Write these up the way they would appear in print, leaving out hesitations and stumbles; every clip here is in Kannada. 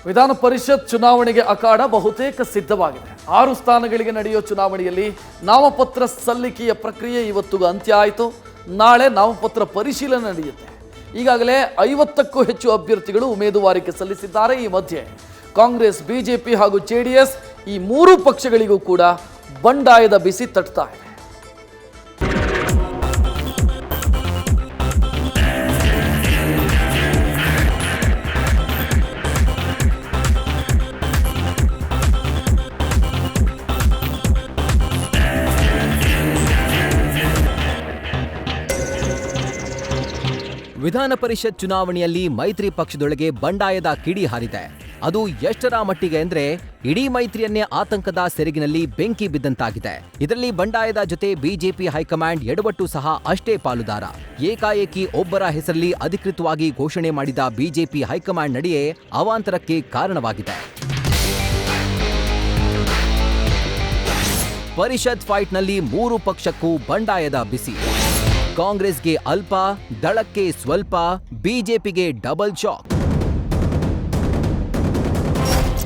ವಿಧಾನ ಪರಿಷತ್ ಚುನಾವಣೆಗೆ ಅಖಾಡ ಬಹುತೇಕ ಸಿದ್ಧವಾಗಿದೆ. 6 ಸ್ಥಾನಗಳಿಗೆ ನಡೆಯುವ ಚುನಾವಣೆಯಲ್ಲಿ ನಾಮಪತ್ರ ಸಲ್ಲಿಕೆಯ ಪ್ರಕ್ರಿಯೆ ಇವತ್ತು ಅಂತ್ಯ ಆಯಿತು. ನಾಳೆ ನಾಮಪತ್ರ ಪರಿಶೀಲನೆ ನಡೆಯುತ್ತೆ. ಈಗಾಗಲೇ 50ಕ್ಕೂ ಹೆಚ್ಚು ಅಭ್ಯರ್ಥಿಗಳು ಉಮೇದುವಾರಿಕೆ ಸಲ್ಲಿಸಿದ್ದಾರೆ. ಈ ಮಧ್ಯೆ ಕಾಂಗ್ರೆಸ್, ಬಿಜೆಪಿ ಹಾಗೂ ಜೆಡಿಎಸ್ ಈ 3 ಪಕ್ಷಗಳಿಗೂ ಕೂಡ ಬಂಡಾಯದ ಬಿಸಿ ತಟ್ತಾ ಇದೆ. ವಿಧಾನ ಪರಿಷತ್ ಚುನಾವಣೆಯಲ್ಲಿ ಮೈತ್ರಿ ಪಕ್ಷದೊಳಗೆ ಬಂಡಾಯದ ಕಿಡಿ ಹಾರಿದೆ. ಅದು ಎಷ್ಟರ ಮಟ್ಟಿಗೆ ಅಂದ್ರೆ ಇಡೀ ಮೈತ್ರಿಯನ್ನೇ ಆತಂಕದ ಸೆರಗಿನಲ್ಲಿ ಬೆಂಕಿ ಬಿದ್ದಂತಾಗಿದೆ. ಇದರಲ್ಲಿ ಬಂಡಾಯದ ಜೊತೆ ಬಿಜೆಪಿ ಹೈಕಮಾಂಡ್ ಎಡವಟ್ಟು ಸಹ ಅಷ್ಟೇ ಪಾಲುದಾರ. ಏಕಾಏಕಿ ಒಬ್ಬರ ಹೆಸರಲ್ಲಿ ಅಧಿಕೃತವಾಗಿ ಘೋಷಣೆ ಮಾಡಿದ ಬಿಜೆಪಿ ಹೈಕಮಾಂಡ್ ನಡೆಯೇ ಅವಾಂತರಕ್ಕೆ ಕಾರಣವಾಗಿದೆ. ಪರಿಷತ್ ಫೈಟ್ನಲ್ಲಿ 3 ಪಕ್ಷಕ್ಕೂ ಬಂಡಾಯದ ಬಿಸಿ. ಕಾಂಗ್ರೆಸ್ಗೆ ಅಲ್ಪ, ದಳಕ್ಕೆ ಸ್ವಲ್ಪ, ಬಿಜೆಪಿಗೆ ಡಬಲ್ ಶಾಕ್.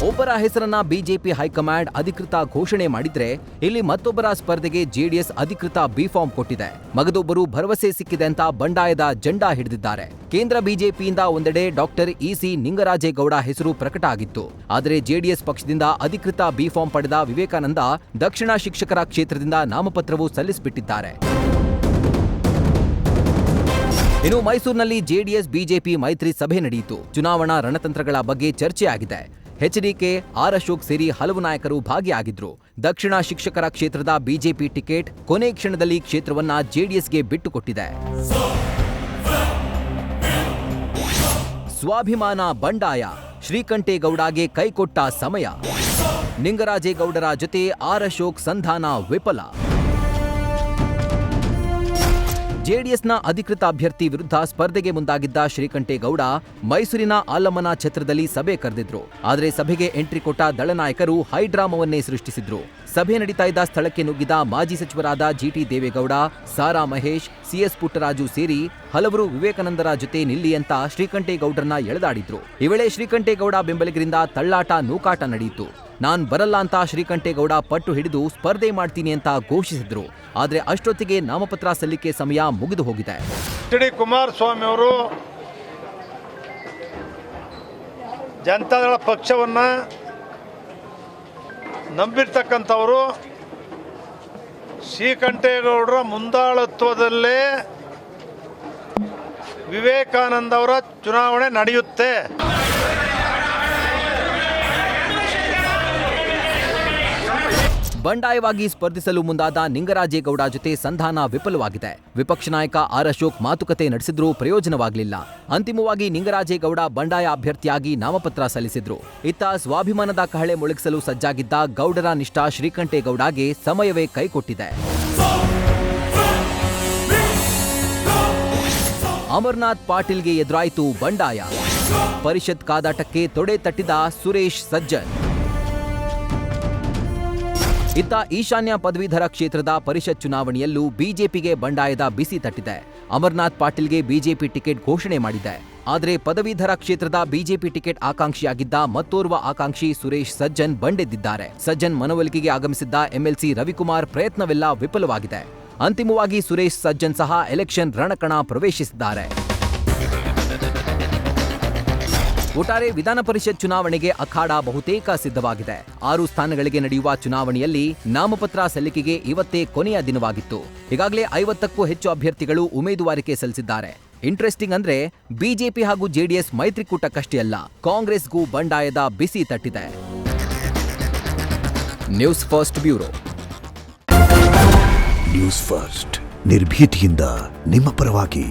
ಒಬ್ಬರ ಹೆಸರನ್ನ ಬಿಜೆಪಿ ಹೈಕಮಾಂಡ್ ಅಧಿಕೃತ ಘೋಷಣೆ ಮಾಡಿದ್ರೆ, ಇಲ್ಲಿ ಮತ್ತೊಬ್ಬರ ಸ್ಪರ್ಧೆಗೆ ಜೆಡಿಎಸ್ ಅಧಿಕೃತ ಬಿಫಾರ್ಮ್ ಕೊಟ್ಟಿದೆ. ಮಗದೊಬ್ಬರು ಭರವಸೆ ಸಿಕ್ಕಿದೆ ಅಂತ ಬಂಡಾಯದ ಜೆಂಡಾ ಹಿಡಿದಿದ್ದಾರೆ. ಕೇಂದ್ರ ಬಿಜೆಪಿಯಿಂದ ಒಂದೆಡೆ ಡಾಕ್ಟರ್ ಇಸಿ ನಿಂಗರಾಜೇಗೌಡ ಹೆಸರು ಪ್ರಕಟ ಆಗಿತ್ತು. ಆದರೆ ಜೆಡಿಎಸ್ ಪಕ್ಷದಿಂದ ಅಧಿಕೃತ ಬಿಫಾರ್ಮ್ ಪಡೆದ ವಿವೇಕಾನಂದ ದಕ್ಷಿಣ ಶಿಕ್ಷಕರ ಕ್ಷೇತ್ರದಿಂದ ನಾಮಪತ್ರವೂ ಸಲ್ಲಿಸಿಬಿಟ್ಟಿದ್ದಾರೆ. ಇನ್ನು ಮೈಸೂರಿನಲ್ಲಿ ಜೆಡಿಎಸ್ ಬಿಜೆಪಿ ಮೈತ್ರಿ ಸಭೆ ನಡೆಯಿತು. ಚುನಾವಣಾ ರಣತಂತ್ರಗಳ ಬಗ್ಗೆ ಚರ್ಚೆ ಆಗಿದೆ. ಎಚ್ಡಿಕೆ, ಆರ್ ಅಶೋಕ್ ಸೇರಿ ಹಲವು ನಾಯಕರು ಭಾಗಿಯಾಗಿದ್ರು. ದಕ್ಷಿಣ ಶಿಕ್ಷಕರ ಕ್ಷೇತ್ರದ ಬಿಜೆಪಿ ಟಿಕೆಟ್ ಕೊನೆ ಕ್ಷಣದಲ್ಲಿ ಕ್ಷೇತ್ರವನ್ನ ಜೆಡಿಎಸ್ಗೆ ಬಿಟ್ಟುಕೊಟ್ಟಿದೆ. ಸ್ವಾಭಿಮಾನ ಬಂಡಾಯ, ಶ್ರೀಕಂಠೇಗೌಡಗೆ ಕೈಕೊಟ್ಟ ಸಮಯ. ನಿಂಗರಾಜೇಗೌಡರ ಜೊತೆ ಆರ್ ಅಶೋಕ್ ಸಂಧಾನ ವಿಫಲ. ಜೆಡಿಎಸ್ನ ಅಧಿಕೃತ ಅಭ್ಯರ್ಥಿ ವಿರುದ್ಧ ಸ್ಪರ್ಧೆಗೆ ಮುಂದಾಗಿದ್ದ ಶ್ರೀಕಂಠೇಗೌಡ ಮೈಸೂರಿನ ಆಲಮ್ಮನ ಛತ್ರದಲ್ಲಿ ಸಭೆ ಕರೆದಿದ್ರು. ಆದರೆ ಸಭೆಗೆ ಎಂಟ್ರಿ ಕೊಟ್ಟ ದಳ ನಾಯಕರು ಹೈಡ್ರಾಮವನ್ನೇ ಸೃಷ್ಟಿಸಿದ್ರು. ಸಭೆ ನಡೀತಾ ಇದ್ದ ಸ್ಥಳಕ್ಕೆ ನುಗ್ಗಿದ ಮಾಜಿ ಸಚಿವರಾದ ಜಿಟಿ ದೇವೇಗೌಡ, ಸಾರಾ ಮಹೇಶ್, ಸಿಎಸ್ ಪುಟ್ಟರಾಜು ಸೇರಿ ಹಲವರು ವಿವೇಕಾನಂದರ ಜೊತೆ ನಿಲ್ಲಿ ಅಂತ ಶ್ರೀಕಂಠೇಗೌಡರನ್ನ ಎಳೆದಾಡಿದ್ರು. ಈ ವೇಳೆ ಶ್ರೀಕಂಠೇಗೌಡ ಬೆಂಬಲಿಗರಿಂದ ತಳ್ಳಾಟ, ನೂಕಾಟ ನಡೆಯಿತು. ನಾನ್ ಬರಲ್ಲ ಅಂತ ಶ್ರೀಕಂಠೇಗೌಡ ಪಟ್ಟು ಹಿಡಿದು ಸ್ಪರ್ಧೆ ಮಾಡ್ತೀನಿ ಅಂತ ಘೋಷಿಸಿದ್ರು. ಆದ್ರೆ ಅಷ್ಟೊತ್ತಿಗೆ ನಾಮಪತ್ರ ಸಲ್ಲಿಕೆ ಸಮಯ ಮುಗಿದು ಹೋಗಿದೆ. ಎಚ್.ಡಿ. ಕುಮಾರಸ್ವಾಮಿ ಅವರು ಜನತಾದಳ ಪಕ್ಷವನ್ನ ನಂಬಿರ್ತಕ್ಕಂಥವರು ಶ್ರೀಕಂಠೇಗೌಡರ ಮುಂದಾಳತ್ವದಲ್ಲೇ ವಿವೇಕಾನಂದ ಅವರ ಚುನಾವಣೆ ನಡೆಯುತ್ತೆ. ಬಂಡಾಯವಾಗಿ ಸ್ಪರ್ಧಿಸಲು ಮುಂದಾದ ನಿಂಗರಾಜೇಗೌಡ ಜೊತೆ ಸಂಧಾನ ವಿಫಲವಾಗಿದೆ. ವಿಪಕ್ಷ ನಾಯಕ ಆರ್ ಅಶೋಕ್ ಮಾತುಕತೆ ನಡೆಸಿದ್ರೂ ಪ್ರಯೋಜನವಾಗಲಿಲ್ಲ. ಅಂತಿಮವಾಗಿ ನಿಂಗರಾಜೇಗೌಡ ಬಂಡಾಯ ಅಭ್ಯರ್ಥಿಯಾಗಿ ನಾಮಪತ್ರ ಸಲ್ಲಿಸಿದ್ರು. ಇತ್ತ ಸ್ವಾಭಿಮಾನದ ಕಹಳೆ ಮೊಳಗಿಸಲು ಸಜ್ಜಾಗಿದ್ದ ಗೌಡರ ನಿಷ್ಠ ಶ್ರೀಕಂಠೇಗೌಡಗೆ ಸಮಯವೇ ಕೈಕೊಟ್ಟಿದೆ. ಅಮರ್ನಾಥ್ ಪಾಟೀಲ್ಗೆ ಎದುರಾಯಿತು ಬಂಡಾಯ. ಪರಿಷತ್ ಕಾದಾಟಕ್ಕೆ ತೊಡೆ ತಟ್ಟಿದ ಸುರೇಶ್ ಸಜ್ಜನ್. ಇತ್ತ ಈಶಾನ್ಯ ಪದವೀಧರ ಕ್ಷೇತ್ರದ ಪರಿಷತ್ ಚುನಾವಣೆಯಲ್ಲೂ ಬಿಜೆಪಿಗೆ ಬಂಡಾಯದ ಬಿಸಿ ತಟ್ಟಿದೆ. ಅಮರ್ನಾಥ್ ಪಾಟೀಲ್ಗೆ ಬಿಜೆಪಿ ಟಿಕೆಟ್ ಘೋಷಣೆ ಮಾಡಿದೆ. ಆದರೆ ಪದವೀಧರ ಕ್ಷೇತ್ರದ ಬಿಜೆಪಿ ಟಿಕೆಟ್ ಆಕಾಂಕ್ಷಿಯಾಗಿದ್ದ ಮತ್ತೋರ್ವ ಆಕಾಂಕ್ಷಿ ಸುರೇಶ್ ಸಜ್ಜನ್ ಬಂಡೆದ್ದಿದ್ದಾರೆ. ಸಜ್ಜನ್ ಮನವೊಲಿಕೆಗೆ ಆಗಮಿಸಿದ್ದ ಎಂಎಲ್ಸಿ ರವಿಕುಮಾರ್ ಪ್ರಯತ್ನವೆಲ್ಲ ವಿಫಲವಾಗಿದೆ. ಅಂತಿಮವಾಗಿ ಸುರೇಶ್ ಸಜ್ಜನ್ ಸಹ ಎಲೆಕ್ಷನ್ ರಣಕಣ ಪ್ರವೇಶಿಸಿದ್ದಾರೆ. ಒಟ್ಟಾರೆ ವಿಧಾನ ಪರಿಷತ್ ಚುನಾವಣೆಗೆ ಅಖಾಡ ಬಹುತೇಕ ಸಿದ್ಧವಾಗಿದೆ. 6 ಸ್ಥಾನಗಳಿಗೆ ನಡೆಯುವ ಚುನಾವಣೆಯಲ್ಲಿ ನಾಮಪತ್ರ ಸಲ್ಲಿಕೆಗೆ ಇವತ್ತೇ ಕೊನೆಯ ದಿನವಾಗಿತ್ತು. ಈಗಾಗಲೇ 50ಕ್ಕೂ ಹೆಚ್ಚು ಅಭ್ಯರ್ಥಿಗಳು ಉಮೇದುವಾರಿಕೆ ಸಲ್ಲಿಸಿದ್ದಾರೆ. ಇಂಟ್ರೆಸ್ಟಿಂಗ್ ಅಂದ್ರೆ ಬಿಜೆಪಿ ಹಾಗೂ ಜೆಡಿಎಸ್ ಮೈತ್ರಿಕೂಟಕ್ಕಷ್ಟೇ ಅಲ್ಲ, ಕಾಂಗ್ರೆಸ್ಗೂ ಬಂಡಾಯದ ಬಿಸಿ ತಟ್ಟಿದೆ. News first bureau. News first ನಿರ್ಭೀತಿಯಿಂದ ನಿಮ್ಮ ಪರವಾಗಿ.